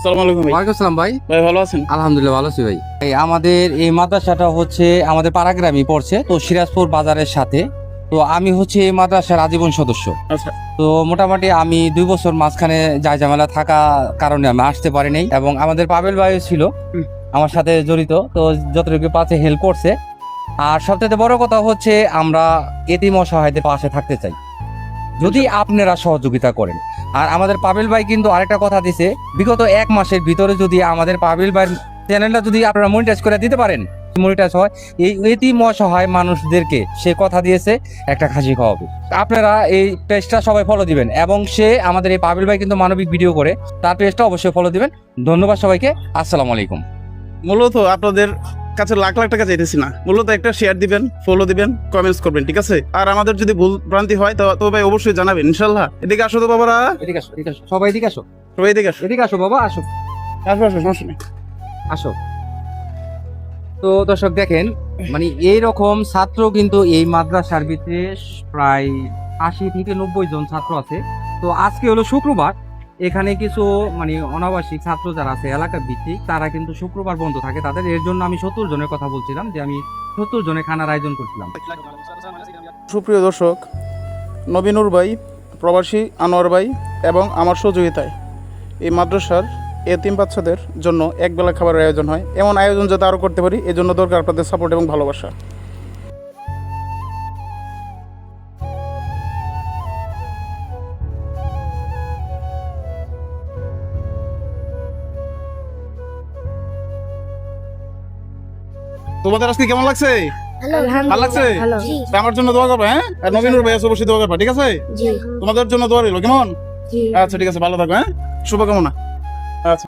আসসালামু আলাইকুম ভাই। ওয়ালাইকুম আসসালাম ভাই। ভাই ভালো আছেন? আলহামদুলিল্লাহ ভালো আছি ভাই। আমাদের এই মাদ্রাসাটা হচ্ছে আমাদের পাড়াগ্রামই পড়ছে, তো সিরাজপুর বাজারের সাথে। তো আমি হচ্ছে এই মাদ্রাসার আজীবন সদস্য। আচ্ছা। তো মোটামুটি আমি 2 বছর মাঝখানে যায় ঝামেলা থাকা কারণে আমি আসতে পারি নাই, এবং আমাদের পাবেল ভাই ছিল হুম। আমার সাথে জড়িত, তো যতটুকু পাচ্ছে হেল্প করছে। আর সবথেকে বড় কথা হচ্ছে আমরা এতিম অসহায়দের পাশে থাকতে চাই, যদি আপনারা সহযোগিতা করেন। আর আমাদের পাবেল ভাই কিন্তু আরেকটা কথা দিছে, বিগত 1 মাসের ভিতরে যদি আমাদের পাবেল ভাইয়ের চ্যানেলটা যদি আপনারা মনিটাইজ করে দিতে পারেন, মনিটাইজ হয়, এই এতিম অসহায় মানুষদেরকে সে কথা দিয়েছে একটা খাসি খাওয়াবে। আপনারা এই পেজটা সবাই ফলো দিবেন, এবং সে আমাদের এই পাবেল ভাই কিন্তু মানবিক ভিডিও করে, তার পেজটা অবশ্যই ফলো দিবেন। ধন্যবাদ সবাইকে, আসসালামু আলাইকুম। মূলত আপনাদের কাছে লাখ লাখ টাকা চাইতেছি না, মূলত একটা শেয়ার দিবেন, ফলো দিবেন, কমেন্টস করবেন, ঠিক আছে? আর আমাদের যদি ভুল ভ্রান্তি হয় তো ভাই অবশ্যই জানাবেন ইনশাল্লাহ। এদিকে আসো তো বাবারা, এদিকে আসো, এদিকে আসো, সবাই এদিকে আসো, সবাই এদিকে আসো। এদিকে আসো বাবা, আসো আসো আসো, সমস্যা নেই। আসো। তো দর্শক দেখেন, মানে এইরকম ছাত্র কিন্তু এই মাদ্রাসার ভিতরে প্রায় 80 থেকে 90 জন ছাত্র আছে। তো আজকে হলো শুক্রবার, এখানে কিছু মানে অনাবাসিক ছাত্র যারা আছে এলাকা ভিত্তিক, তারা কিন্তু শুক্রবার বন্ধ থাকে তাদের। এর জন্য আমি 70 জনের কথা বলছিলাম, যে আমি 70 জনের খানার আয়োজন করছিলাম। সুপ্রিয় দর্শক, নবীনুর ভাই, প্রবাসী আনোয়ার ভাই এবং আমার সহযোগিতায় এই মাদ্রাসার এতিম বাচ্চাদের জন্য একবেলা খাবারের আয়োজন হয়। এমন আয়োজন যাতে আরও করতে পারি, এই জন্য দরকার আপনাদের সাপোর্ট এবং ভালোবাসা। তোমাদের আজকে কেমন লাগছে? ভালো লাগছে? তা আমার জন্য দোয়া করবে, হ্যাঁ? আর নবীনুর ভাই আছে, অবশ্যই দোয়া করবে, ঠিক আছে? তোমাদের জন্য দোয়া রইলো, কেমন? আচ্ছা ঠিক আছে, ভালো থাকো, হ্যাঁ? শুভকামনা। আচ্ছা।